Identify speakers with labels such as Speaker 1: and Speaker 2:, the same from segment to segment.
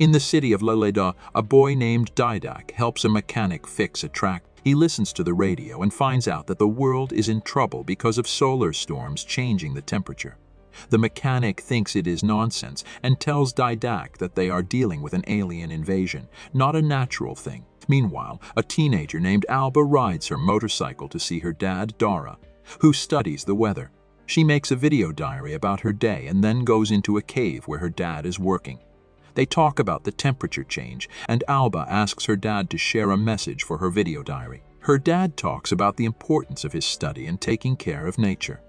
Speaker 1: In the city of Leleda, a boy named Dídac helps a mechanic fix a tractor. He listens to the radio and finds out that the world is in trouble because of solar storms changing the temperature. The mechanic thinks it is nonsense and tells Dídac that they are dealing with an alien invasion, not a natural thing. Meanwhile, a teenager named Alba rides her motorcycle to see her dad, Dara, who studies the weather. She makes a video diary about her day and then goes into a cave where her dad is working. They talk about the temperature change, and Alba asks her dad to share a message for her video diary. Her dad talks about the importance of his study and taking care of nature.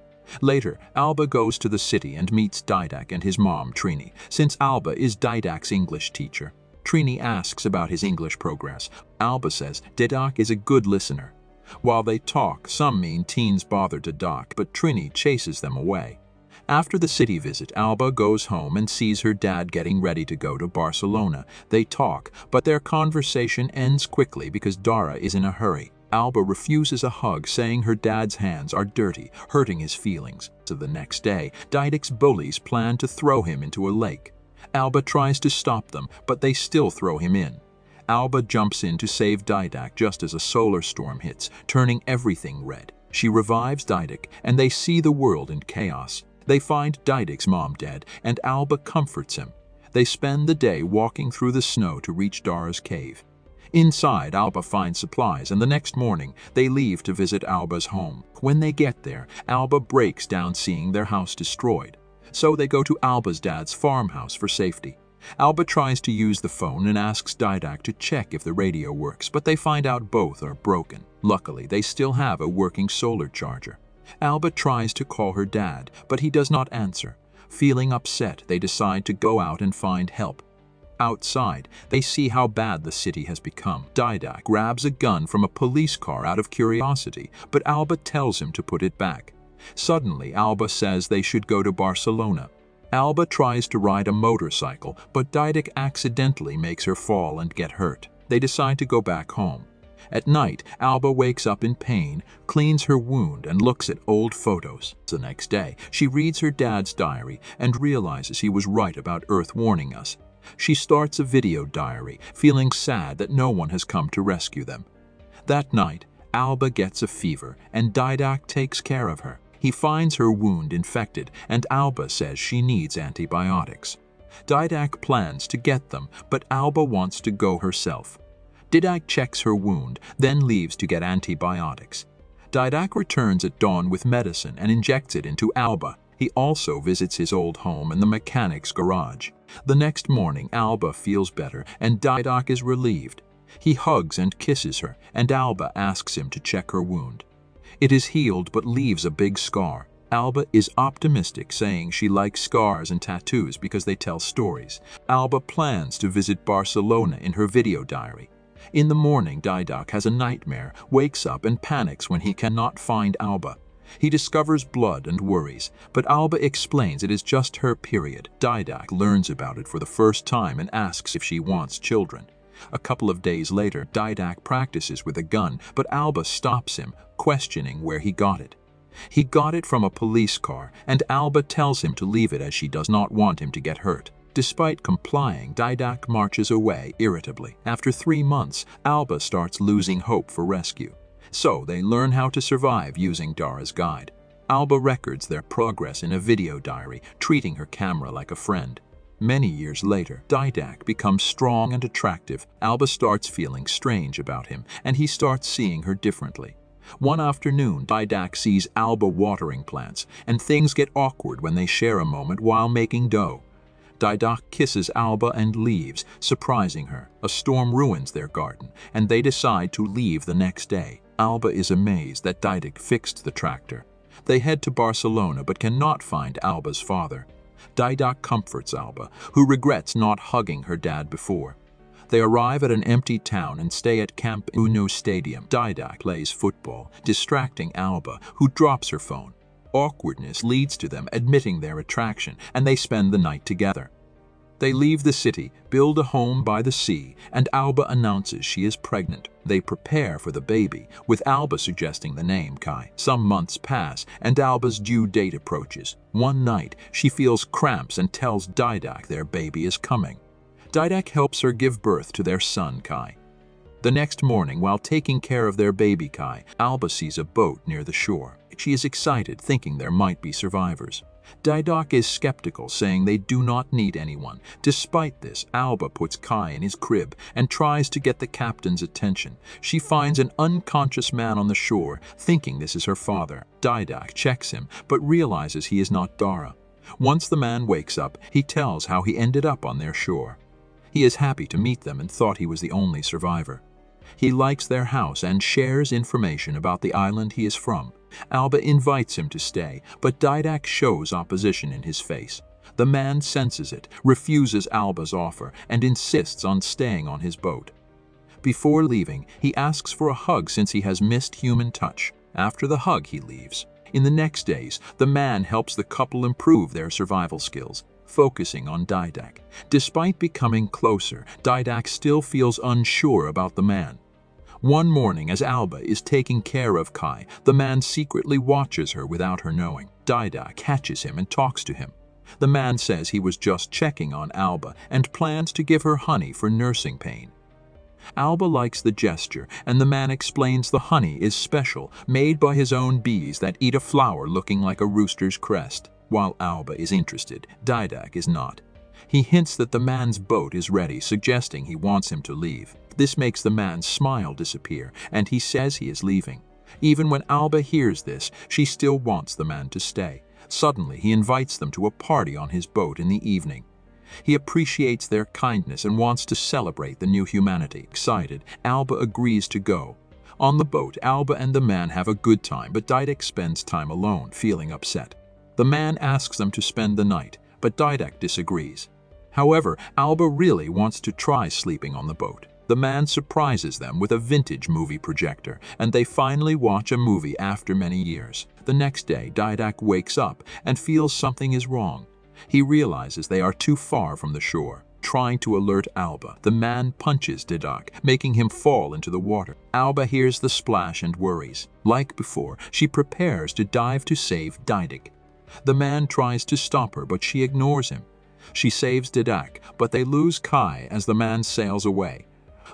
Speaker 1: Later, Alba goes to the city and meets Dídac and his mom, Trini, since Alba is Dídac's English teacher. Trini asks about his English progress. Alba says Dídac is a good listener. While they talk, some mean teens bother Dídac, but Trini chases them away. After the city visit, Alba goes home and sees her dad getting ready to go to Barcelona. They talk, but their conversation ends quickly because Dara is in a hurry. Alba refuses a hug, saying her dad's hands are dirty, hurting his feelings. So the next day, Dídac's bullies plan to throw him into a lake. Alba tries to stop them, but they still throw him in. Alba jumps in to save Dídac just as a solar storm hits, turning everything red. She revives Dídac, and they see the world in chaos. They find Dídac's mom dead, and Alba comforts him. They spend the day walking through the snow to reach Dara's cave. Inside, Alba finds supplies, and the next morning, they leave to visit Alba's home. When they get there, Alba breaks down seeing their house destroyed. So they go to Alba's dad's farmhouse for safety. Alba tries to use the phone and asks Dídac to check if the radio works, but they find out both are broken. Luckily, they still have a working solar charger. Alba tries to call her dad, but he does not answer. Feeling upset, they decide to go out and find help. Outside, they see how bad the city has become. Dídac grabs a gun from a police car out of curiosity, but Alba tells him to put it back. Suddenly, Alba says they should go to Barcelona. Alba tries to ride a motorcycle, but Dídac accidentally makes her fall and get hurt. They decide to go back home. At night, Alba wakes up in pain, cleans her wound, and looks at old photos. The next day, she reads her dad's diary and realizes he was right about Earth warning us. She starts a video diary, feeling sad that no one has come to rescue them. That night, Alba gets a fever, and Dídac takes care of her. He finds her wound infected, and Alba says she needs antibiotics. Dídac plans to get them, but Alba wants to go herself. Dídac checks her wound, then leaves to get antibiotics. Dídac returns at dawn with medicine and injects it into Alba. He also visits his old home and the mechanic's garage. The next morning, Alba feels better, and Dídac is relieved. He hugs and kisses her, and Alba asks him to check her wound. It is healed but leaves a big scar. Alba is optimistic, saying she likes scars and tattoos because they tell stories. Alba plans to visit Barcelona in her video diary. In the morning, Dídac has a nightmare, wakes up and panics when he cannot find Alba. He discovers blood and worries, but Alba explains it is just her period. Dídac learns about it for the first time and asks if she wants children. A couple of days later, Dídac practices with a gun, but Alba stops him, questioning where he got it. He got it from a police car, and Alba tells him to leave it as she does not want him to get hurt. Despite complying, Dídac marches away irritably. After 3 months, Alba starts losing hope for rescue. So they learn how to survive using Dara's guide. Alba records their progress in a video diary, treating her camera like a friend. Many years later, Dídac becomes strong and attractive. Alba starts feeling strange about him, and he starts seeing her differently. One afternoon, Dídac sees Alba watering plants, and things get awkward when they share a moment while making dough. Dídac kisses Alba and leaves, surprising her. A storm ruins their garden, and they decide to leave the next day. Alba is amazed that Dídac fixed the tractor. They head to Barcelona but cannot find Alba's father. Dídac comforts Alba, who regrets not hugging her dad before. They arrive at an empty town and stay at Camp Nou Stadium. Dídac plays football, distracting Alba, who drops her phone. Awkwardness leads to them admitting their attraction, and they spend the night together. They leave the city, build a home by the sea, and Alba announces she is pregnant. They prepare for the baby, with Alba suggesting the name Kai. Some months pass, and Alba's due date approaches. One night, she feels cramps and tells Dídac their baby is coming. Dídac helps her give birth to their son, Kai. The next morning, while taking care of their baby Kai, Alba sees a boat near the shore. She is excited, thinking there might be survivors. Dídac is skeptical, saying they do not need anyone. Despite this, Alba puts Kai in his crib and tries to get the captain's attention. She finds an unconscious man on the shore, thinking this is her father. Dídac checks him, but realizes he is not Dara. Once the man wakes up, he tells how he ended up on their shore. He is happy to meet them and thought he was the only survivor. He likes their house and shares information about the island he is from. Alba invites him to stay, but Dídac shows opposition in his face. The man senses it, refuses Alba's offer, and insists on staying on his boat. Before leaving, he asks for a hug since he has missed human touch. After the hug, he leaves. In the next days, the man helps the couple improve their survival skills, focusing on Dídac. Despite becoming closer, Dídac still feels unsure about the man. One morning, as Alba is taking care of Kai, the man secretly watches her without her knowing. Dídac catches him and talks to him. The man says he was just checking on Alba and plans to give her honey for nursing pain. Alba likes the gesture, and the man explains the honey is special, made by his own bees that eat a flower looking like a rooster's crest. While Alba is interested, Dídac is not. He hints that the man's boat is ready, suggesting he wants him to leave. This makes the man's smile disappear, and he says he is leaving. Even when Alba hears this, she still wants the man to stay. Suddenly, he invites them to a party on his boat in the evening. He appreciates their kindness and wants to celebrate the new humanity. Excited, Alba agrees to go. On the boat, Alba and the man have a good time, but Dídac spends time alone, feeling upset. The man asks them to spend the night, but Dídac disagrees. However, Alba really wants to try sleeping on the boat. The man surprises them with a vintage movie projector, and they finally watch a movie after many years. The next day, Dídac wakes up and feels something is wrong. He realizes they are too far from the shore. Trying to alert Alba, the man punches Dídac, making him fall into the water. Alba hears the splash and worries. Like before, she prepares to dive to save Dídac. The man tries to stop her, but she ignores him. She saves Dídac, but they lose Kai as the man sails away.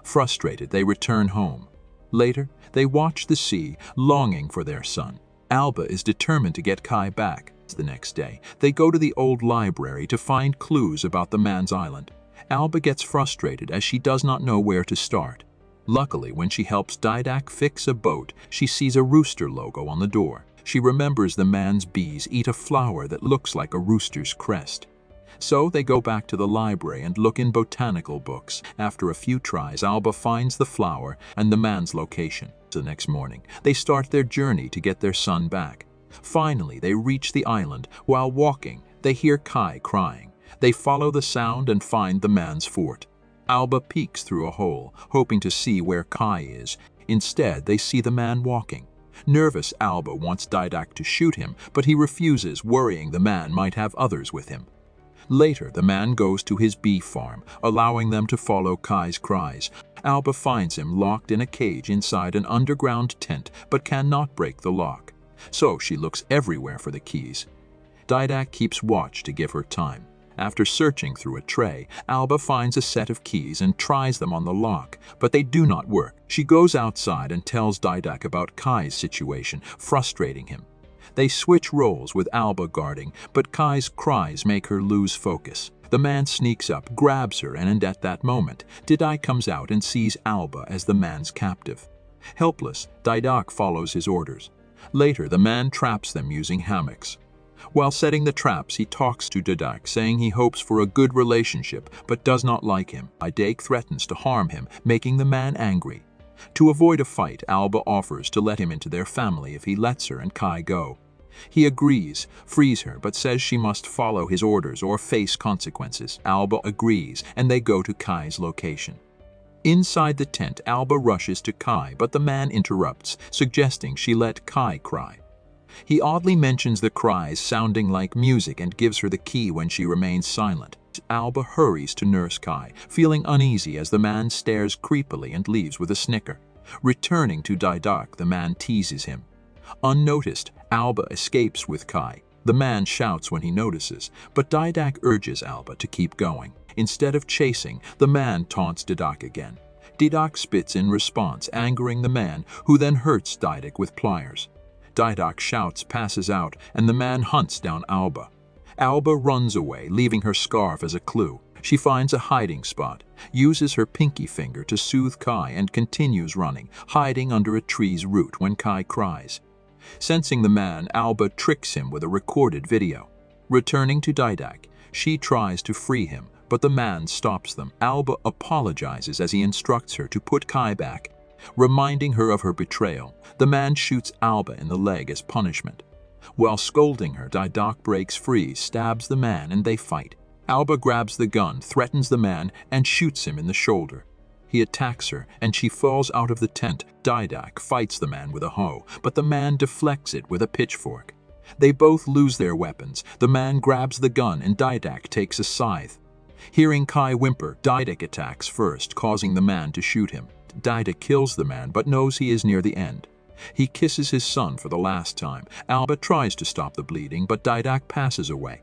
Speaker 1: Frustrated, they return home. Later, they watch the sea, longing for their son. Alba is determined to get Kai back. The next day, they go to the old library to find clues about the man's island. Alba gets frustrated as she does not know where to start. Luckily, when she helps Dídac fix a boat, she sees a rooster logo on the door. She remembers the man's bees eat a flower that looks like a rooster's crest. So they go back to the library and look in botanical books. After a few tries, Alba finds the flower and the man's location. The next morning, they start their journey to get their son back. Finally, they reach the island. While walking, they hear Kai crying. They follow the sound and find the man's fort. Alba peeks through a hole, hoping to see where Kai is. Instead, they see the man walking. Nervous, Alba wants Dídac to shoot him, but he refuses, worrying the man might have others with him. Later, the man goes to his bee farm, allowing them to follow Kai's cries. Alba finds him locked in a cage inside an underground tent, but cannot break the lock. So she looks everywhere for the keys. Dídac keeps watch to give her time. After searching through a tray, Alba finds a set of keys and tries them on the lock, but they do not work. She goes outside and tells Dídac about Kai's situation, frustrating him. They switch roles with Alba guarding, but Kai's cries make her lose focus. The man sneaks up, grabs her, and at that moment, Dídac comes out and sees Alba as the man's captive. Helpless, Dídac follows his orders. Later, the man traps them using hammocks. While setting the traps, he talks to Dídac, saying he hopes for a good relationship, but does not like him. Dídac threatens to harm him, making the man angry. To avoid a fight, Alba offers to let him into their family if he lets her and Kai go. He agrees, frees her, but says she must follow his orders or face consequences. Alba agrees, and they go to Kai's location. Inside the tent, Alba rushes to Kai, but the man interrupts, suggesting she let Kai cry. He oddly mentions the cries sounding like music and gives her the key when she remains silent. Alba hurries to nurse Kai, feeling uneasy as the man stares creepily and leaves with a snicker. Returning to Dídac, the man teases him. Unnoticed, Alba escapes with Kai. The man shouts when he notices, but Dídac urges Alba to keep going. Instead of chasing, the man taunts Dídac again. Dídac spits in response, angering the man, who then hurts Dídac with pliers. Dídac shouts, passes out, and the man hunts down Alba. Alba runs away, leaving her scarf as a clue. She finds a hiding spot, uses her pinky finger to soothe Kai, and continues running, hiding under a tree's root when Kai cries. Sensing the man, Alba tricks him with a recorded video. Returning to Dídac, she tries to free him, but the man stops them. Alba apologizes as he instructs her to put Kai back. Reminding her of her betrayal, the man shoots Alba in the leg as punishment. While scolding her, Dídac breaks free, stabs the man, and they fight. Alba grabs the gun, threatens the man, and shoots him in the shoulder. He attacks her, and she falls out of the tent. Dídac fights the man with a hoe, but the man deflects it with a pitchfork. They both lose their weapons. The man grabs the gun, and Dídac takes a scythe. Hearing Kai whimper, Dídac attacks first, causing the man to shoot him. Dídac kills the man, but knows he is near the end. He kisses his son for the last time. Alba tries to stop the bleeding, but Dídac passes away.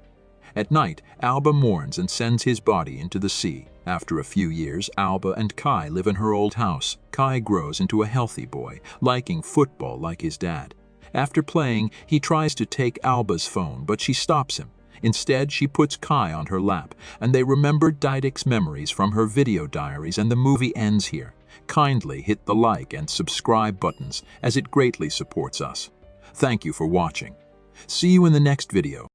Speaker 1: At night, Alba mourns and sends his body into the sea. After a few years, Alba and Kai live in her old house. Kai grows into a healthy boy, liking football like his dad. After playing, he tries to take Alba's phone, but she stops him. Instead, she puts Kai on her lap, and they remember Dídac's memories from her video diaries, and the movie ends here. Kindly hit the like and subscribe buttons, as it greatly supports us. Thank you for watching. See you in the next video.